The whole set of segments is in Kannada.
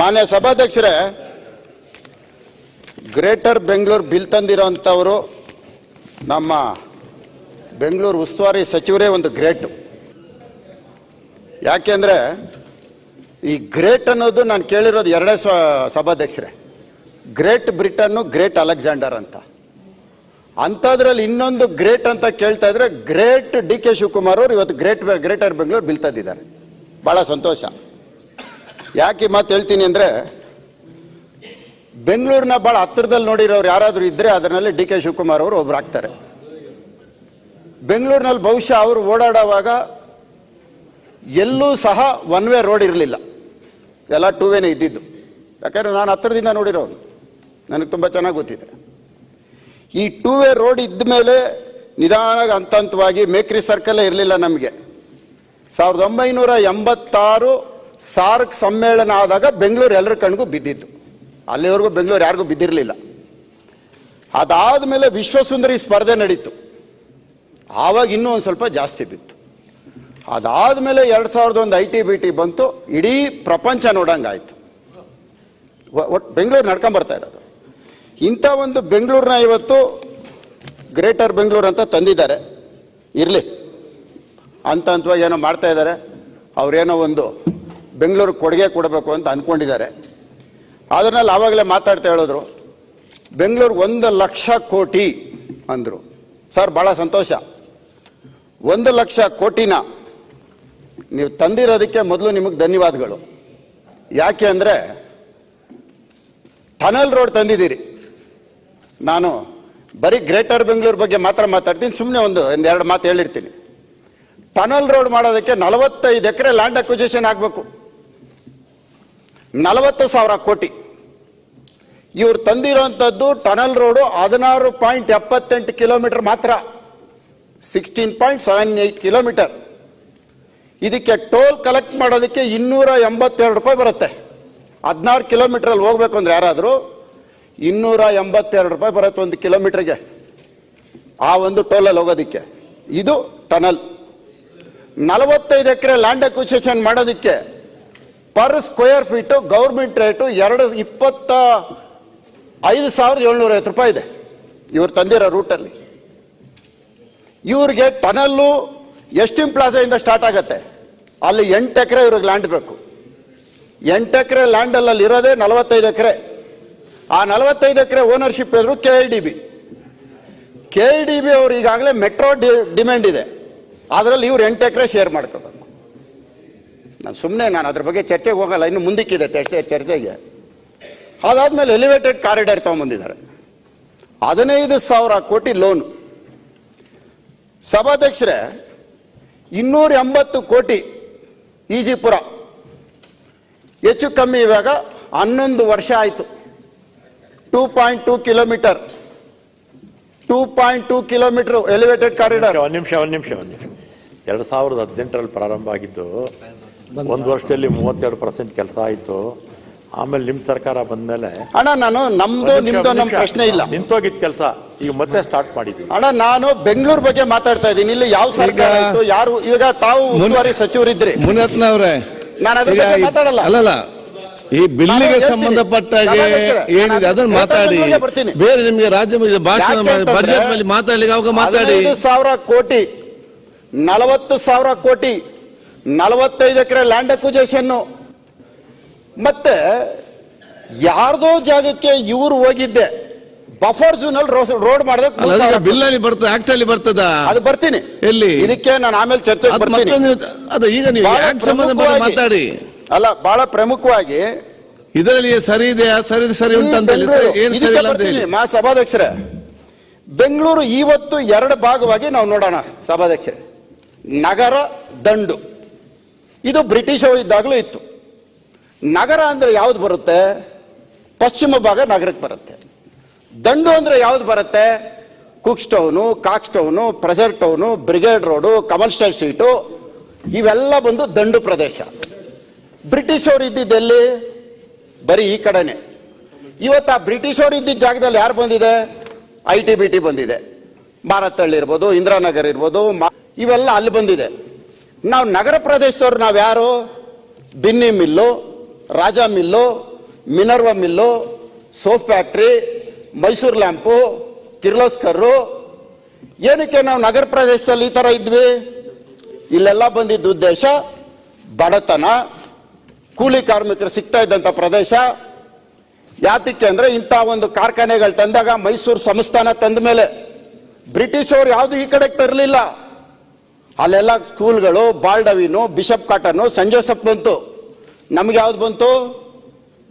ಮಾನ್ಯ ಸಭಾಧ್ಯಕ್ಷರೇ, ಗ್ರೇಟರ್ ಬೆಂಗಳೂರು ಬಿಲ್ ತಂದಿರೋಂಥವರು ನಮ್ಮ ಬೆಂಗಳೂರು ಉಸ್ತುವಾರಿ ಸಚಿವರೇ ಒಂದು ಗ್ರೇಟ್. ಯಾಕೆಂದ್ರೆ ಈ ಗ್ರೇಟ್ ಅನ್ನೋದು ನಾನು ಕೇಳಿರೋದು ಎರಡೇ ಸಭಾಧ್ಯಕ್ಷರೇ, ಗ್ರೇಟ್ ಬ್ರಿಟನ್ನು, ಗ್ರೇಟ್ ಅಲೆಕ್ಸಾಂಡರ್ ಅಂತ. ಅಂಥದ್ರಲ್ಲಿ ಇನ್ನೊಂದು ಗ್ರೇಟ್ ಅಂತ ಕೇಳ್ತಾ ಇದ್ರೆ ಗ್ರೇಟ್ ಡಿ ಕೆ ಶಿವಕುಮಾರ್ ಅವರು ಇವತ್ತು ಗ್ರೇಟರ್ ಬೆಂಗಳೂರು ಬಿಲ್ ತಂದಿದ್ದಾರೆ. ಬಹಳ ಸಂತೋಷ. ಯಾಕೆ ಈ ಮಾತು ಹೇಳ್ತೀನಿ ಅಂದರೆ, ಬೆಂಗಳೂರಿನ ಭಾಳ ಹತ್ತಿರದಲ್ಲಿ ನೋಡಿರೋರು ಯಾರಾದರೂ ಇದ್ದರೆ ಅದರಲ್ಲಿ ಡಿ ಕೆ ಶಿವಕುಮಾರ್ ಅವರು ಒಬ್ರು ಆಗ್ತಾರೆ. ಬೆಂಗಳೂರಿನಲ್ಲಿ ಬಹುಶಃ ಅವರು ಓಡಾಡುವಾಗ ಎಲ್ಲೂ ಸಹ ಒನ್ ವೇ ರೋಡ್ ಇರಲಿಲ್ಲ, ಎಲ್ಲ ಟೂ ವೇನೇ ಇದ್ದಿದ್ದು. ಯಾಕಂದರೆ ನಾನು ಹತ್ತಿರದಿಂದ ನೋಡಿರೋನು, ನನಗೆ ತುಂಬ ಚೆನ್ನಾಗಿ ಗೊತ್ತಿದೆ. ಈ ಟೂ ವೇ ರೋಡ್ ಇದ್ದ ಮೇಲೆ ನಿಧಾನವಾಗಿ ಹಂತವಾಗಿ ಮೇಕ್ರಿ ಸರ್ಕಲ್ಲೇ ಇರಲಿಲ್ಲ ನಮಗೆ. 1986 ಸಾರ್ಕ್ ಸಮ್ಮೇಳನ ಆದಾಗ ಬೆಂಗಳೂರು ಎಲ್ಲರ ಕಣ್ಗೂ ಬಿದ್ದಿದ್ದು. ಅಲ್ಲಿವರೆಗೂ ಬೆಂಗಳೂರು ಯಾರಿಗೂ ಬಿದ್ದಿರಲಿಲ್ಲ. ಅದಾದಮೇಲೆ ವಿಶ್ವಸುಂದರಿ ಸ್ಪರ್ಧೆ ನಡೀತು, ಆವಾಗ ಇನ್ನೂ ಒಂದು ಸ್ವಲ್ಪ ಜಾಸ್ತಿ ಬಿತ್ತು. ಅದಾದಮೇಲೆ 2001 IT-BT ಬಂತು, ಇಡೀ ಪ್ರಪಂಚ ನೋಡಂಗಾಯ್ತು. ಒಟ್ಟು ಬೆಂಗಳೂರು ನಡ್ಕೊಂಬರ್ತಾ ಇರೋದು. ಇಂಥ ಒಂದು ಬೆಂಗಳೂರನ್ನ ಇವತ್ತು ಗ್ರೇಟರ್ ಬೆಂಗಳೂರು ಅಂತ ತಂದಿದ್ದಾರೆ. ಇರಲಿ, ಹಂತವಾಗಿ ಏನೋ ಮಾಡ್ತಾ ಇದ್ದಾರೆ. ಅವರೇನೋ ಒಂದು ಬೆಂಗಳೂರು ಕೊಡುಗೆ ಕೊಡಬೇಕು ಅಂತ ಅಂದ್ಕೊಂಡಿದ್ದಾರೆ. ಅದರಲ್ಲಿ ಆವಾಗಲೇ ಮಾತಾಡ್ತಾ ಹೇಳಿದ್ರು, ಬೆಂಗಳೂರು 1,00,000 ಕೋಟಿ ಅಂದರು. ಸರ್, ಭಾಳ ಸಂತೋಷ. 1,00,000 ಕೋಟಿನ ನೀವು ತಂದಿರೋದಕ್ಕೆ ಮೊದಲು ನಿಮಗೆ ಧನ್ಯವಾದಗಳು. ಯಾಕೆ ಅಂದರೆ ಟನಲ್ ರೋಡ್ ತಂದಿದ್ದೀರಿ. ನಾನು ಬರೀ ಗ್ರೇಟರ್ ಬೆಂಗಳೂರು ಬಗ್ಗೆ ಮಾತ್ರ ಮಾತಾಡ್ತೀನಿ, ಸುಮ್ಮನೆ ಒಂದೆರಡು ಮಾತು ಹೇಳಿರ್ತೀನಿ. ಟನಲ್ ರೋಡ್ ಮಾಡೋದಕ್ಕೆ 45 ಎಕರೆ ಲ್ಯಾಂಡ್ ಅಕ್ವಿಜಿಷನ್ ಆಗಬೇಕು, 40,000 ಕೋಟಿ. ಇವ್ರು ತಂದಿರೋಂಥದ್ದು ಟನಲ್ ರೋಡು 16.78 ಕಿಲೋಮೀಟರ್ ಮಾತ್ರ, 16.78 ಕಿಲೋಮೀಟರ್. ಇದಕ್ಕೆ ಟೋಲ್ ಕಲೆಕ್ಟ್ ಮಾಡೋದಕ್ಕೆ 282 ರೂಪಾಯಿ ಬರುತ್ತೆ. 16 ಕಿಲೋಮೀಟ್ರಲ್ಲಿ ಹೋಗ್ಬೇಕು ಅಂದ್ರೆ ಯಾರಾದರೂ 282 ರೂಪಾಯಿ ಬರುತ್ತೆ ಒಂದು ಕಿಲೋಮೀಟರ್ಗೆ, ಆ ಒಂದು ಟೋಲಲ್ಲಿ ಹೋಗೋದಕ್ಕೆ. ಇದು ಟನಲ್. 45 ಎಕರೆ ಲ್ಯಾಂಡ್ ಅಕ್ವಿಜಿಷನ್ ಮಾಡೋದಕ್ಕೆ per square feet government rate 25,750 ರೂಪಾಯಿ ಇದೆ ಇವ್ರು ತಂದಿರೋ ರೂಟಲ್ಲಿ. ಇವ್ರಿಗೆ ಟನಲ್ಲು ಎಸ್ಟಿಮ್ ಪ್ಲಾಜಾಯಿಂದ ಸ್ಟಾರ್ಟ್ ಆಗುತ್ತೆ. ಅಲ್ಲಿ 8 ಎಕರೆ ಇವ್ರಿಗೆ ಲ್ಯಾಂಡ್ ಬೇಕು. 8 ಎಕರೆ ಲ್ಯಾಂಡಲ್ಲಿ ಇರೋದೇ 45 ಎಕರೆ. ಆ 45 ಎಕರೆ ಓನರ್ಶಿಪ್ ಇದ್ರು KIDB ಅವರು ಈಗಾಗಲೇ ಮೆಟ್ರೋ ಡಿಮ್ಯಾಂಡ್ ಇದೆ, ಅದರಲ್ಲಿ ಇವ್ರು 8 ಎಕರೆ ಶೇರ್ ಮಾಡ್ಕೋಬೇಕು. ನಾನು ಅದ್ರ ಬಗ್ಗೆ ಚರ್ಚೆಗೆ ಹೋಗಲ್ಲ, ಇನ್ನು ಮುಂದಕ್ಕಿದೆ ಚರ್ಚೆಗೆ. ಅದಾದ್ಮೇಲೆ ಎಲಿವೇಟೆಡ್ ಕಾರಿಡಾರ್ ತಗೊಂಡ್ಬಂದಿದ್ದಾರೆ, 15,000 ಕೋಟಿ ಲೋನ್. ಸಭಾಧ್ಯಕ್ಷರೇ, 280 ಕೋಟಿ ಈಜಿಪುರ, ಹೆಚ್ಚು ಕಮ್ಮಿ ಇವಾಗ 11 ವರ್ಷ ಆಯಿತು. 2.2 ಕಿಲೋಮೀಟರ್ 2.2 ಕಿಲೋಮೀಟರ್ ಎಲಿವೇಟೆಡ್ ಕಾರಿಡಾರ್. ಒಂದು ನಿಮಿಷ 2018ರಲ್ಲಿ ಪ್ರಾರಂಭ ಆಗಿದ್ದು, ಒಂದು ವರ್ಷದಲ್ಲಿ 32% ಕೆಲಸ ಆಯಿತು. ಆಮೇಲೆ ನಿಮ್ಮ ಸರ್ಕಾರ ಬಂದ್ಮೇಲೆ ಅಣ್ಣ, ನಾನು ನಮ್ದು ನಿಮ್ದು ನಮ್ಮ ಪ್ರಶ್ನೆ ಇಲ್ಲ, ನಿಂತೋಗಿದ್ದ ಕೆಲಸ ಈಗ ಮತ್ತೆ ಸ್ಟಾರ್ಟ್ ಮಾಡಿದ್ದೀವಿ. ಅಣ್ಣ, ನಾನು ಬೆಂಗಳೂರು ಬಗ್ಗೆ ಮಾತಾಡ್ತಾ ಇದ್ದೀನಿ. ಇಲ್ಲಿ ಯಾವ ಸರ್ಕಾರ ಇತ್ತು, ಯಾರು ಈಗ ತಾವು ಉಸ್ತುವಾರಿ ಸಚಿವರಿದ್ರಿ. ಮುನಿರತ್ನ ಅವರೇ, ನಾನು ಅದ್ರ ಬಗ್ಗೆ ಮಾತಾಡಲ್ಲ. ಅಲ್ಲಲ್ಲ, ಈ ಬಿಲ್ಲಿಗೆ ಸಂಬಂಧಪಟ್ಟಾಗೆ ಏನಿದೆ ಅದನ್ನು ಮಾತಾಡಿ. ಬೇರೆ ನಿಮಗೆ ರಾಜ್ಯ ಭಾಷಣ ಬಜೆಟ್ ಮೇಲೆ ಮಾತಾಡ್ಲಿಕ್ಕೆ ಅವಾಗ ಮಾತಾಡಿ. 15,000 ಕೋಟಿ, 40,000 ಕೋಟಿ, 45 ಎಕರೆ ಲ್ಯಾಂಡ್ ಅಕ್ವಿಜಿಷನ್. ಮತ್ತೆ ಯಾರ್ದೋ ಜಾಗಕ್ಕೆ ಇವರು ಹೋಗಿದ್ದೆ ಬಫರ್ ಝೋನ್ ಅಲ್ಲಿ ರೋಡ್ ಮಾಡೋದಕ್ಕೆ ಬಿಲ್ ಅಲ್ಲಿ ಬರ್ತದೆ, ಆಕ್ಟ್ ಅಲ್ಲಿ ಬರ್ತದ. ಅದು ಬರ್ತೀನಿ, ಎಲ್ಲಿ ಇದಕ್ಕೆ ನಾನು ಆಮೇಲೆ ಚರ್ಚೆ ಬರ್ತೀನಿ. ಅದು ಈಗ ನೀವು ಯಾಕೆ ಸಂಬಂಧ ಮಾತಾಡಿ. ಅಲ್ಲ, ಬಹಳ ಪ್ರಮುಖವಾಗಿ ಇದರಲ್ಲಿ ಸರಿ ಇದೆಯಾ, ಸರಿ ಉಂಟಂತ ಏನ್ ಸರಿ ಇಲ್ಲ ಅಂತ ಹೇಳಿ. ಸಭಾಧ್ಯಕ್ಷರೇ, ಬೆಂಗಳೂರು ಇವತ್ತು 2 ಭಾಗವಾಗಿ ನಾವು ನೋಡೋಣ ಸಭಾಧ್ಯಕ್ಷರೇ. ನಗರ, ದಂಡು. ಇದು ಬ್ರಿಟಿಷ್ ಅವರು ಇದ್ದಾಗಲೂ ಇತ್ತು. ನಗರ ಅಂದ್ರೆ ಯಾವ್ದು ಬರುತ್ತೆ? ಪಶ್ಚಿಮ ಭಾಗ ನಗರಕ್ಕೆ ಬರುತ್ತೆ. ದಂಡು ಅಂದ್ರೆ ಯಾವ್ದು ಬರುತ್ತೆ? Cooks town, Cox town, pressure town, brigade road, commercial street, ಇವೆಲ್ಲ ಬಂದು ದಂಡು ಪ್ರದೇಶ. ಬ್ರಿಟಿಷ್ ಅವರು ಇದ್ದಿದ್ದೆಲ್ಲಿ? ಬರೀ ಈ ಕಡೆನೆ. ಇವತ್ತು ಆ ಬ್ರಿಟಿಷ್ ಅವರು ಇದ್ದಿದ್ದ ಜಾಗದಲ್ಲಿ ಯಾರು ಬಂದಿದೆ? IT-BT ಬಂದಿದೆ. ಮಾರತ್ತಳ್ಳಿ ಇರ್ಬೋದು, ಇಂದಿರಾನಗರ್ ಇರ್ಬೋದು, ಇವೆಲ್ಲ ಅಲ್ಲಿ ಬಂದಿದೆ. ನಾವು ನಗರ ಪ್ರದೇಶದವ್ರು ನಾವ್ಯಾರು? Binny mill, Raja mill, Minerva mill, soap factory, Mysore lamp, Kirloskar. ಏನಕ್ಕೆ ನಾವು ನಗರ ಪ್ರದೇಶದಲ್ಲಿ ಈ ತರ ಇದ್ವಿ? ಇಲ್ಲೆಲ್ಲ ಬಂದಿದ್ದ ಉದ್ದೇಶ ಬಡತನ, ಕೂಲಿ ಕಾರ್ಮಿಕರು ಸಿಗ್ತಾ ಇದ್ದಂತ ಪ್ರದೇಶ. ಯಾತಕ್ಕೆ ಅಂದ್ರೆ ಇಂಥ ಒಂದು ಕಾರ್ಖಾನೆಗಳು ತಂದಾಗ ಮೈಸೂರು ಸಂಸ್ಥಾನ ತಂದ ಮೇಲೆ ಬ್ರಿಟಿಷ್ ಅವರು ಯಾವುದು ಈ ಕಡೆಗೆ ತರಲಿಲ್ಲ. ಅಲ್ಲೆಲ್ಲ ಸ್ಕೂಲ್ಗಳು, ಬಾಲ್ಡವಿನು, ಬಿಷಪ್ ಕಾಟನ್ನು, ಸೆಂಟ್ ಜೋಸೆಫ್ ಬಂತು. ನಮ್ಗೆ ಯಾವ್ದು ಬಂತು?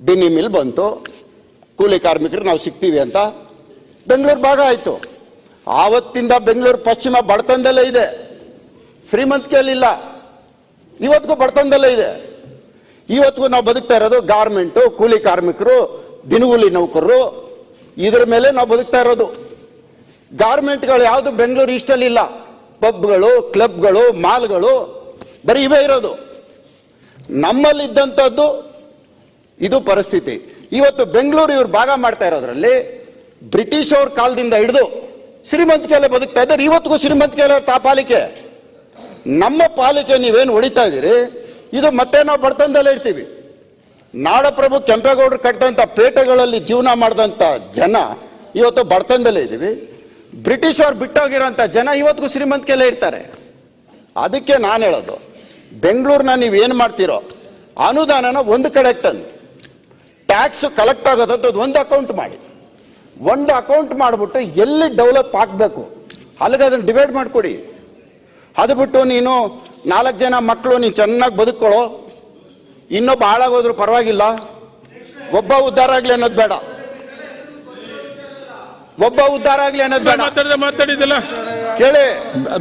ಬಿನ್ನಿ ಮಿಲ್ ಬಂತು. ಕೂಲಿ ಕಾರ್ಮಿಕರು ನಾವು ಸಿಗ್ತೀವಿ ಅಂತ ಬೆಂಗಳೂರು ಭಾಗ ಆಯ್ತು. ಆವತ್ತಿಂದ ಬೆಂಗಳೂರು ಪಶ್ಚಿಮ ಬಡತನದಲ್ಲೇ ಇದೆ, ಶ್ರೀಮಂತಿಕೆಯಲ್ಲಿಲ್ಲ. ಇವತ್ತಿಗೂ ಬಡತನದಲ್ಲೇ ಇದೆ. ಇವತ್ತಿಗೂ ನಾವು ಬದುಕ್ತಾ ಇರೋದು ಗಾರ್ಮೆಂಟು, ಕೂಲಿ ಕಾರ್ಮಿಕರು, ದಿನಗೂಲಿ ನೌಕರರು, ಇದ್ರ ಮೇಲೆ ನಾವು ಬದುಕ್ತಾ ಇರೋದು. ಗಾರ್ಮೆಂಟ್ಗಳು ಯಾವುದು ಬೆಂಗಳೂರು ಈಸ್ಟಲ್ಲಿ ಇಲ್ಲ. ಪಬ್ಗಳು, ಕ್ಲಬ್ಗಳು, ಮಾಲ್ಗಳು ಬರೀ ಇವೇ ಇರೋದು. ನಮ್ಮಲ್ಲಿದ್ದಂಥದ್ದು ಇದು ಪರಿಸ್ಥಿತಿ. ಇವತ್ತು ಬೆಂಗಳೂರು ಇವ್ರು ಭಾಗ ಮಾಡ್ತಾ ಇರೋದ್ರಲ್ಲಿ ಬ್ರಿಟಿಷ್ ಅವ್ರ ಕಾಲದಿಂದ ಹಿಡಿದು ಶ್ರೀಮಂತಿಕೆಯಲ್ಲೇ ಬದುಕ್ತಾ ಇದ್ದಾರೆ. ಇವತ್ತಿಗೂ ಶ್ರೀಮಂತಿಕೆಯಲ್ಲ ಪಾಲಿಕೆ. ನಮ್ಮ ಪಾಲಿಕೆ ನೀವೇನು ಹೊಡಿತಾ ಇದ್ದೀರಿ, ಇದು ಮತ್ತೆ ನಾವು ಬಡತನದಲ್ಲೇ ಇರ್ತೀವಿ. ನಾಡಪ್ರಭು ಕೆಂಪೇಗೌಡರು ಕಟ್ಟಂತ ಪೇಟೆಗಳಲ್ಲಿ ಜೀವನ ಮಾಡಿದಂಥ ಜನ ಇವತ್ತು ಬಡತನದಲ್ಲೇ ಇದ್ದೀವಿ. ಬ್ರಿಟಿಷ್ ಅವ್ರು ಬಿಟ್ಟೋಗಿರೋಂಥ ಜನ ಇವತ್ತಿಗೂ ಶ್ರೀಮಂತಿಕೆಯಲ್ಲೇ ಇರ್ತಾರೆ. ಅದಕ್ಕೆ ನಾನು ಹೇಳೋದು, ಬೆಂಗಳೂರಿನ ನೀವು ಏನು ಮಾಡ್ತೀರೋ ಅನುದಾನನ ಒಂದು ಕಡೆ ತಂದು ಟ್ಯಾಕ್ಸ್ ಕಲೆಕ್ಟ್ ಆಗೋದಂಥದ್ದು ಒಂದು ಅಕೌಂಟ್ ಮಾಡಿ, ಒಂದು ಅಕೌಂಟ್ ಮಾಡಿಬಿಟ್ಟು ಎಲ್ಲಿ ಡೆವಲಪ್ ಆಗಬೇಕು ಅಲ್ಲಿಗೆ ಅದನ್ನು ಡಿವೈಡ್ ಮಾಡಿಕೊಡಿ. ಅದು ಬಿಟ್ಟು ನೀನು 4 ಜನ ಮಕ್ಕಳು ನೀನು ಚೆನ್ನಾಗಿ ಬದುಕೊಳ್ಳೋ, ಇನ್ನೊಬ್ಬ ಹಾಳಾಗೋದ್ರು ಪರವಾಗಿಲ್ಲ, ಒಬ್ಬ ಉದ್ಧಾರ ಆಗ್ಲಿ ಅನ್ನೋದು ಬೇಡ. ಒಬ್ಬ ಉದ್ಧಾರ ಆಗ್ಲಿ ಅನ್ನೋದು ಬೇಡ. ಮಾತಾಡಿದಿಲ್ಲ ಕೇಳಿ,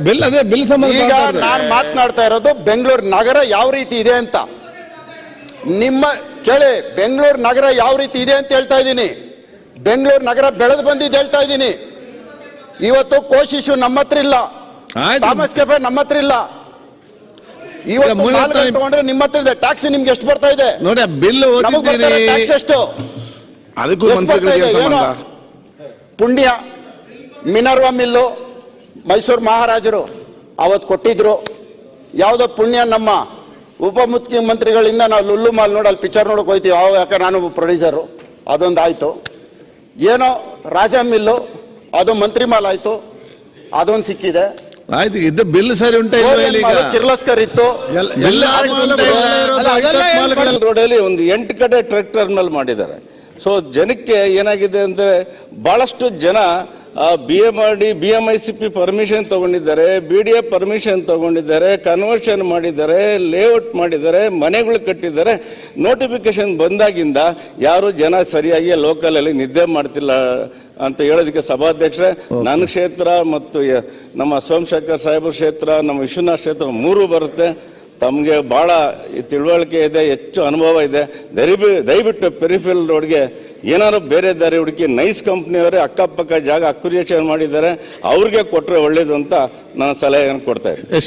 ಬಿಲ್ ಅದೇ ಬಿಲ್ ಸಂಬಂಧ ಈಗ ನಾನು ಮಾತನಾಡ್ತಾ ಇರೋದು ಬೆಂಗಳೂರು ನಗರ ಯಾವ ರೀತಿ ಇದೆ ಅಂತ. ನಿಮ್ಮ ಕೇಳಿ, ಬೆಂಗಳೂರು ನಗರ ಯಾವ ರೀತಿ ಇದೆ ಅಂತ ಹೇಳ್ತಾ ಇದ್ದೀನಿ. ಬೆಂಗಳೂರು ನಗರ ಬೆಳೆದು ಬಂದಿದ್ದು ಹೇಳ್ತಾ ಇದ್ದೀನಿ. ಇವತ್ತು ಕೋಶಿಶು ನಮ್ಮ ಹತ್ರ ಇಲ್ಲ, ಥಾಮಸ್ ಕೆಫೆ ನಮ್ಮ ಹತ್ರ ಇಲ್ಲ. ಇವತ್ತು ತಗೊಂಡ್ರೆ ನಿಮ್ಮ ಹತ್ರ ಇದೆ. ಟ್ಯಾಕ್ಸ್ ನಿಮ್ಗೆ ಎಷ್ಟು ಬರ್ತಾ ಇದೆ ನೋಡಿ, ಬಿಲ್ ಟ್ಯಾಕ್ಸ್ ಎಷ್ಟು? ಅದಕ್ಕೂ ಏನು ಪುಣ್ಯ ಮಿನರ್ವಾ ಮಿಲ್ಲು ಮೈಸೂರು ಮಹಾರಾಜರು ಅವತ್ತು ಕೊಟ್ಟಿದ್ರು. ಯಾವುದೋ ಪುಣ್ಯ ನಮ್ಮ ಉಪ ಮುಖ್ಯಮಂತ್ರಿಗಳಿಂದ ನಾವು ಲುಲ್ಲು ಮಾಲ್ ನೋಡಿ ಅಲ್ಲಿ ಪಿಕ್ಚರ್ ನೋಡಕ್ ಹೋಯ್ತೀವಿ. ಯಾಕೆ ನಾನು ಪ್ರೊಡ್ಯೂಸರು, ಅದೊಂದು ಆಯ್ತು. ಏನೋ ರಾಜಾ ಮಿಲ್ಲು ಅದು ಮಂತ್ರಿ ಮಾಲ್ ಆಯ್ತು, ಅದೊಂದು ಸಿಕ್ಕಿದೆ. ಆಯ್ತು, ಇದು ಬಿಲ್ ಸರಿ ಉಂಟಾ ಕಿರ್ಲೋಸ್ಕರ್ ಇತ್ತು. ರೋಡಲ್ಲಿ ಒಂದು 8 ಕಡೆ ಟ್ರಕ್ ಟರ್ಮಿನಲ್ ಮಾಡಿದ್ದಾರೆ. ಸೊ ಜನಕ್ಕೆ ಏನಾಗಿದೆ ಅಂದರೆ ಬಹಳಷ್ಟು ಜನ BMICP ಪರ್ಮಿಷನ್ ತಗೊಂಡಿದ್ದಾರೆ, BDF ಪರ್ಮಿಷನ್ ತಗೊಂಡಿದ್ದಾರೆ, ಕನ್ವರ್ಷನ್ ಮಾಡಿದ್ದಾರೆ, ಲೇಔಟ್ ಮಾಡಿದ್ದಾರೆ, ಮನೆಗಳು ಕಟ್ಟಿದ್ದಾರೆ. ನೋಟಿಫಿಕೇಶನ್ ಬಂದಾಗಿಂದ ಯಾರು ಜನ ಸರಿಯಾಗಿ ಲೋಕಲಲ್ಲಿ ನಿದ್ದೆ ಮಾಡ್ತಿಲ್ಲ ಅಂತ ಹೇಳೋದಕ್ಕೆ ಸಭಾಧ್ಯಕ್ಷರೇ, ನನ್ನ ಕ್ಷೇತ್ರ ಮತ್ತು ನಮ್ಮ ಸೋಮಶೇಖರ್ ಸಾಹೇಬ್ರ ಕ್ಷೇತ್ರ, ನಮ್ಮ ವಿಶ್ವನಾಥ್ ಕ್ಷೇತ್ರ 3 ಬರುತ್ತೆ. ತಮಗೆ ಬಹಳ ತಿಳುವಳಿಕೆ ಇದೆ, ಹೆಚ್ಚು ಅನುಭವ ಇದೆ. ದಯವಿಟ್ಟು ಪೆರಿಫೆರಲ್ ರೋಡ್ಗೆ ಏನಾದ್ರು ಬೇರೆ ದಾರಿ ಹುಡುಕಿ, ನೈಸ್ ಕಂಪ್ನಿಯವರೇ ಅಕ್ಕಪಕ್ಕ ಜಾಗ ಅಕ್ಯುರೇಷನ್ ಮಾಡಿದ್ದಾರೆ, ಅವ್ರಿಗೆ ಕೊಟ್ಟರೆ ಒಳ್ಳೇದು ಅಂತ ನಾನು ಸಲಹೆಯನ್ನು ಕೊಡ್ತಾ ಇದ್ದೀನಿ.